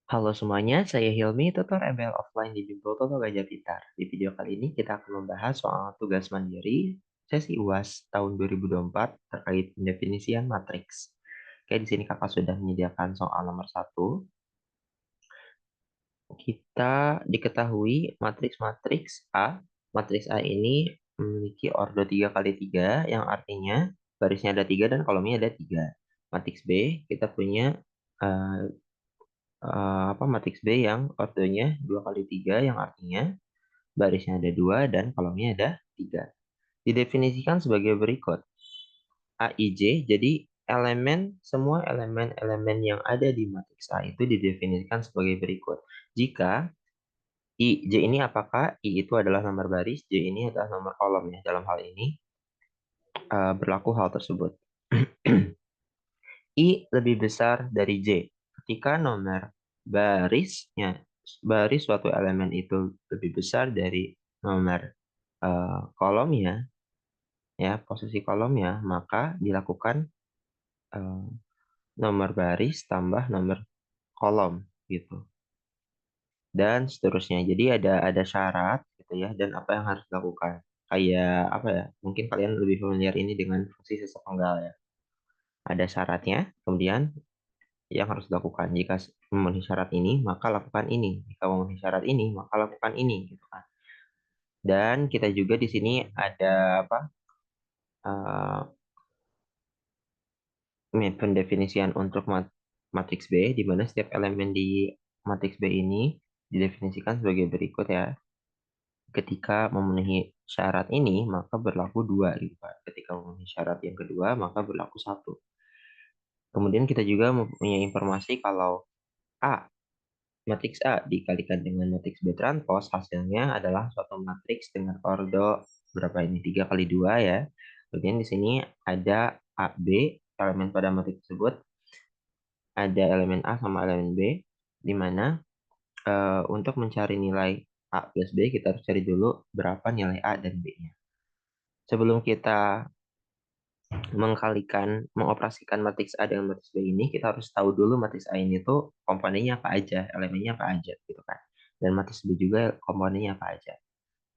Halo semuanya, saya Hilmi, tutor ML offline di Bimbel Toto Gajah Pintar. Di video kali ini kita akan membahas soal tugas mandiri sesi UAS tahun 2024 terkait pendefinisian matriks. Oke, di sini kakak sudah menyediakan soal nomor 1. Kita diketahui matriks-matriks A. Matriks A ini memiliki ordo 3 kali 3 yang artinya barisnya ada 3 dan kolomnya ada 3. Matriks B, kita punya eh, matriks B yang ordonya 2 kali 3 yang artinya barisnya ada 2 dan kolomnya ada 3. Didefinisikan sebagai berikut. A, I, J, jadi semua elemen-elemen yang ada di matriks A itu didefinisikan sebagai berikut. Jika I, J ini apakah I itu adalah nomor baris, J ini adalah nomor kolom ya. Dalam hal ini berlaku hal tersebut. I lebih besar dari J. Ketika nomor barisnya, baris suatu elemen itu lebih besar dari nomor kolomnya, ya posisi kolomnya, maka dilakukan eh, nomor baris tambah nomor kolom gitu. Dan seterusnya. Jadi ada syarat gitu ya, dan apa yang harus dilakukan. Kayak apa ya? Mungkin kalian lebih familiar ini dengan fungsi sesepenggal ya. Ada syaratnya, kemudian yang harus dilakukan. Jika memenuhi syarat ini, maka lakukan ini. Jika memenuhi syarat ini, maka lakukan ini, gitu kan. Dan kita juga di sini ada apa? eh, Pendefinisian untuk matriks B, di mana setiap elemen di matriks B ini didefinisikan sebagai berikut ya. Ketika memenuhi syarat ini, maka berlaku dua, gitu kan. Ketika memenuhi syarat yang kedua, maka berlaku satu. Kemudian kita juga mempunyai informasi kalau A matriks A dikalikan dengan matriks B transpos, hasilnya adalah suatu matriks dengan ordo berapa ini? 3 kali 2 ya. Kemudian di sini ada A, B, elemen pada matriks tersebut, ada elemen A sama elemen B, di mana untuk mencari nilai A plus B, kita harus cari dulu berapa nilai A dan B-nya. Sebelum kita mengoperasikan matriks A dengan matriks B ini, kita harus tahu dulu matriks A ini tuh komponennya apa aja, elemennya apa aja, gitu kan. Dan matriks B juga komponennya apa aja.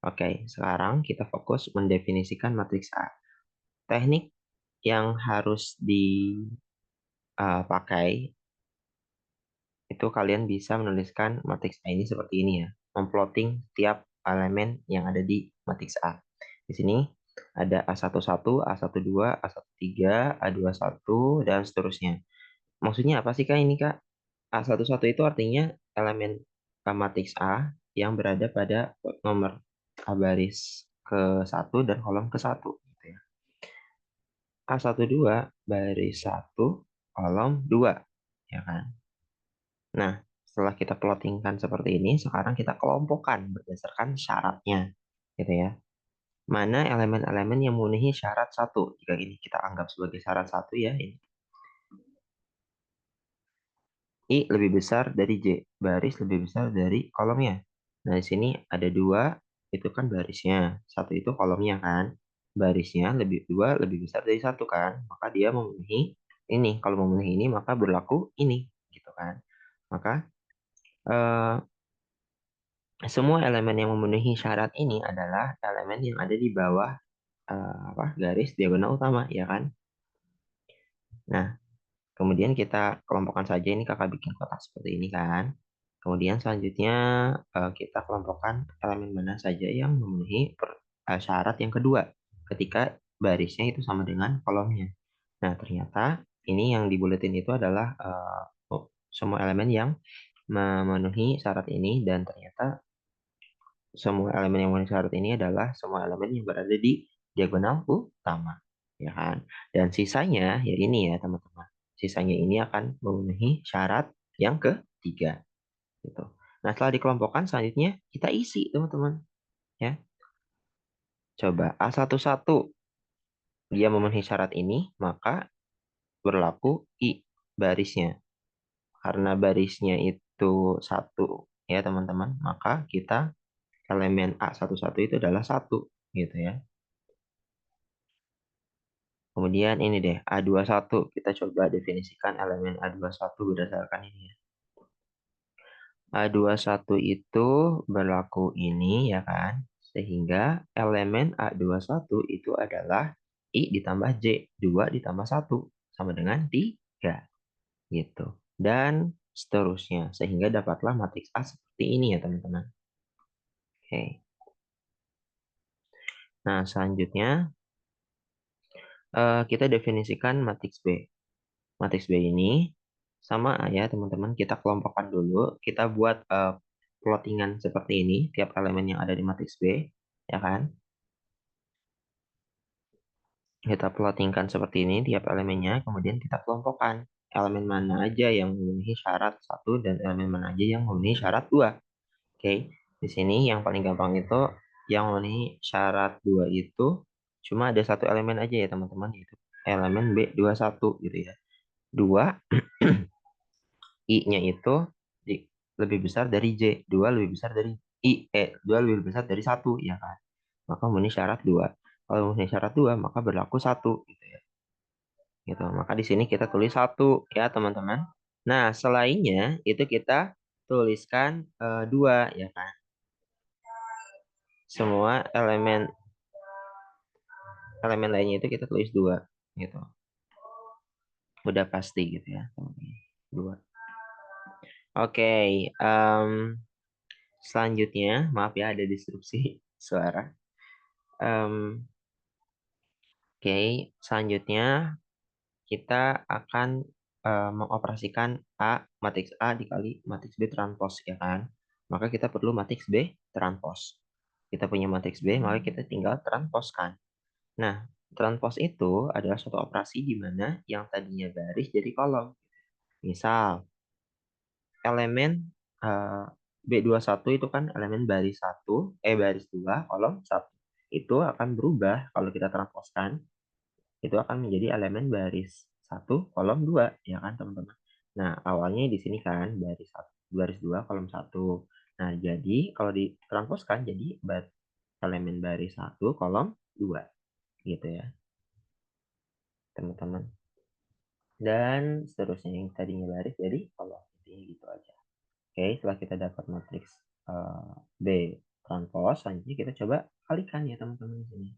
Oke, sekarang kita fokus mendefinisikan matriks A. Teknik yang harus dipakai itu kalian bisa menuliskan matriks A ini seperti ini ya, memplotting tiap elemen yang ada di matriks A. Di sini ada A11, A12, A13, A21, dan seterusnya. Maksudnya apa sih Kak ini Kak? A11 itu artinya elemen matriks A yang berada pada nomor baris ke-1 dan kolom ke-1 gitu ya. A12 baris 1 kolom 2 ya kan. Nah, setelah kita plottingkan seperti ini, sekarang kita kelompokkan berdasarkan syaratnya gitu ya. Mana elemen-elemen yang memenuhi syarat satu? Jika ini kita anggap sebagai syarat satu ya, ini I lebih besar dari J, baris lebih besar dari kolomnya. Nah, di sini ada dua, itu kan barisnya, satu itu kolomnya kan. Barisnya dua lebih besar dari satu kan, maka dia memenuhi ini. Kalau memenuhi ini, maka berlaku ini, gitu kan. Maka eh, semua elemen yang memenuhi syarat ini adalah elemen yang ada di bawah garis diagonal utama, ya kan? Nah, kemudian kita kelompokkan saja ini kakak bikin kotak seperti ini kan. Kemudian selanjutnya kita kelompokkan elemen mana saja yang memenuhi syarat yang kedua ketika barisnya itu sama dengan kolomnya. Nah, ternyata ini yang dibuletin itu adalah semua elemen yang memenuhi syarat ini dan ternyata semua elemen yang memenuhi syarat ini adalah semua elemen yang berada di diagonal utama, ya kan? Dan sisanya ya ini ya teman-teman. Sisanya ini akan memenuhi syarat yang ketiga, gitu. Nah, setelah dikelompokkan selanjutnya kita isi teman-teman, ya. Coba A11 dia memenuhi syarat ini, maka berlaku I barisnya. Karena barisnya itu satu, ya teman-teman, maka kita elemen A11 itu adalah satu, gitu ya. Kemudian ini deh, A21. Kita coba definisikan elemen A21 berdasarkan ini ya. A21 itu berlaku ini ya kan. Sehingga elemen A21 itu adalah I ditambah J. 2 ditambah 1 sama dengan 3. Gitu. Dan seterusnya. Sehingga dapatlah matriks A seperti ini ya teman-teman. Oke. Nah selanjutnya kita definisikan matriks B. Matriks B ini sama ya teman-teman. Kita kelompokkan dulu. Kita buat plottingan seperti ini. Tiap elemen yang ada di matriks B. Ya kan. Kita plottingkan seperti ini tiap elemennya, kemudian kita kelompokkan elemen mana aja yang memenuhi syarat 1 dan elemen mana aja yang memenuhi syarat 2. Oke, di sini yang paling gampang itu yang memenuhi syarat 2 itu cuma ada satu elemen aja ya teman-teman, yaitu elemen B21 gitu ya. 2 I-nya itu lebih besar dari J, 2 lebih besar dari 2 lebih besar dari 1 ya kan. Maka memenuhi syarat 2. Kalau memenuhi syarat 2 maka berlaku 1 gitu ya. Gitu. Maka di sini kita tulis 1 ya, teman-teman. Nah, selainnya itu kita tuliskan 2 ya kan. Semua elemen lainnya itu kita tulis 2 gitu. Udah pasti gitu ya. 2. Oke, selanjutnya maaf ya ada disrupsi suara. Oke, selanjutnya kita akan mengoperasikan matriks A dikali matriks B transpos ya kan. Maka kita perlu matriks B transpos. Kita punya matriks B, maka kita tinggal transposkan. Nah, transpos itu adalah suatu operasi di mana yang tadinya baris jadi kolom. Misal, elemen B21 itu kan elemen baris 1, baris 2, kolom 1. Itu akan berubah kalau kita transposkan itu akan menjadi elemen baris 1 kolom 2 ya kan teman-teman. Nah, awalnya di sini kan baris 2 kolom 1. Nah, jadi kalau ditransposkan jadi elemen baris 1 kolom 2 gitu ya, teman-teman. Dan seterusnya yang tadinya baris jadi kolom. Intinya gitu aja. Oke, setelah kita dapat matriks B transpos, selanjutnya kita coba kalikan ya teman-teman di sini.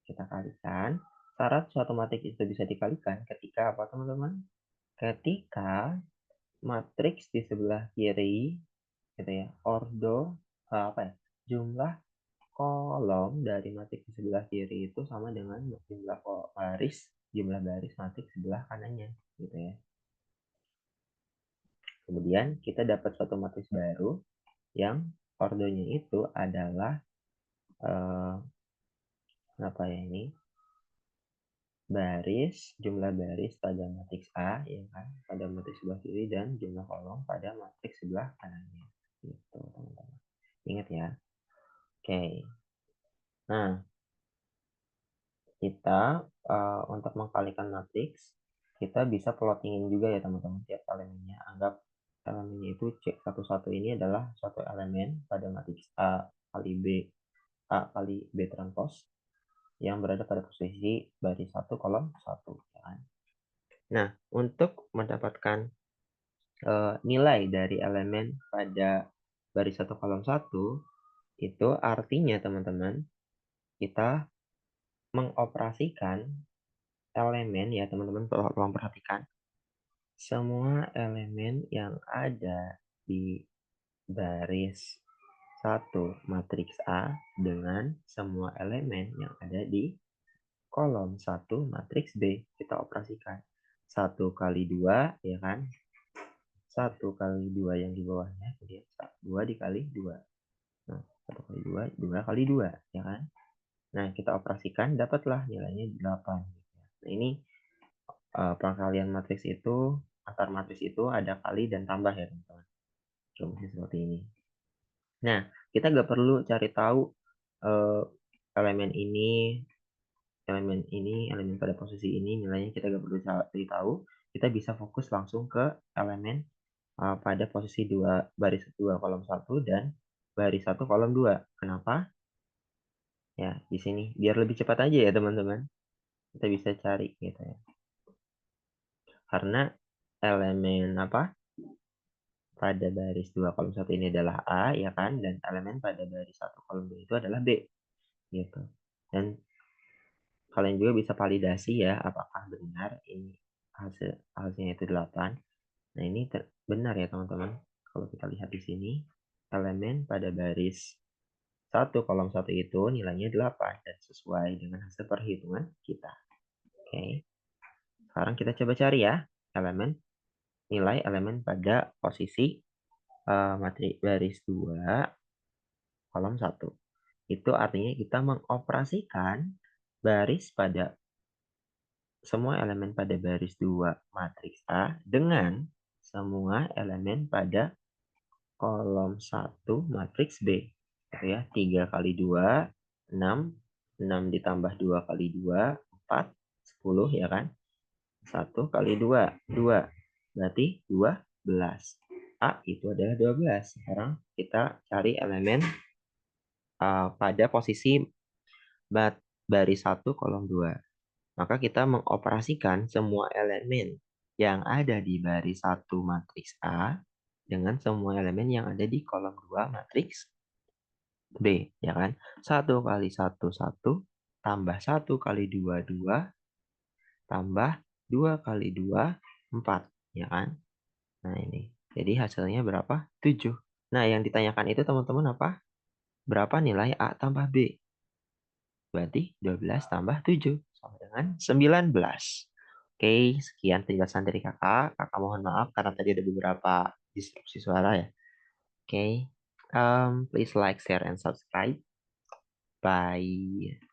Kita kalikan. Syarat suatu matriks itu bisa dikalikan ketika apa teman-teman? Ketika matriks di sebelah kiri gitu ya, apa ya, jumlah kolom dari matriks di sebelah kiri itu sama dengan jumlah baris matriks sebelah kanannya gitu ya. Kemudian kita dapat suatu matriks baru yang ordonya itu adalah apa ya ini, jumlah baris pada matriks A ya kan, pada matriks sebelah kiri, dan jumlah kolom pada matriks sebelah kanannya gitu teman-teman. Ingat ya. Oke. Nah, kita untuk mengkalikan matriks kita bisa plottingin juga ya teman-teman tiap elemennya. Anggap elemennya itu C11 ini adalah suatu elemen pada matriks A kali B transpos yang berada pada posisi baris 1 kolom 1 ya kan? Nah, untuk mendapatkan nilai dari elemen pada baris 1 kolom 1 itu artinya teman-teman kita mengoperasikan elemen ya teman-teman, tolong perhatikan semua elemen yang ada di baris 1 matriks A dengan semua elemen yang ada di kolom 1 matriks B. Kita operasikan 1 kali 2 ya kan, 1 kali 2 yang di bawahnya, kemudian 2 dikali 2. Nah, 1 kali 2, 2 kali 2 ya kan. Nah, kita operasikan dapatlah nilainya 8. Nah, ini pengkalian matriks itu, antar matriks itu ada kali dan tambah ya teman-teman. Contohnya seperti ini. Nah, kita nggak perlu cari tahu uh, elemen ini, elemen pada posisi ini nilainya, kita nggak perlu cari tahu. Kita bisa fokus langsung ke elemen pada posisi 2 baris 2 kolom 1 dan baris 1 kolom 2. Kenapa? Ya, di sini biar lebih cepat aja ya teman-teman. Kita bisa cari gitu ya. Karena elemen pada baris 2 kolom 1 ini adalah A, ya kan? Dan elemen pada baris 1 kolom 2 itu adalah B, gitu. Dan kalian juga bisa validasi ya, apakah benar ini hasilnya itu 8. Nah, ini benar ya, teman-teman. Kalau kita lihat di sini, elemen pada baris 1 kolom 1 itu nilainya 8 dan sesuai dengan hasil perhitungan kita. Oke. Sekarang kita coba cari ya nilai elemen pada posisi materi baris 2 kolom 1. Itu artinya kita mengoperasikan baris pada semua elemen pada baris 2 matriks A dengan semua elemen pada kolom 1 matriks B. Gitu ya, 3 kali 2, 6. 6 ditambah 2 kali 2, 4. 10 ya kan? 1 kali 2, 2. Berarti 12. A itu adalah 12. Sekarang kita cari elemen pada posisi baris 1 kolom 2. Maka kita mengoperasikan semua elemen yang ada di baris 1 matriks A dengan semua elemen yang ada di kolom 2 matriks B, ya kan? 1 kali 1, 1, tambah 1 kali 2, 2, tambah 2 kali 2, 4, ya kan? Nah, ini. Jadi hasilnya berapa? 7. Nah, yang ditanyakan itu teman-teman apa? Berapa nilai A tambah B? Berarti 12 tambah 7 sama dengan 19. Oke, sekian penjelasan dari kakak. Kakak mohon maaf karena tadi ada beberapa disrupsi suara ya. Oke, please like, share, and subscribe. Bye.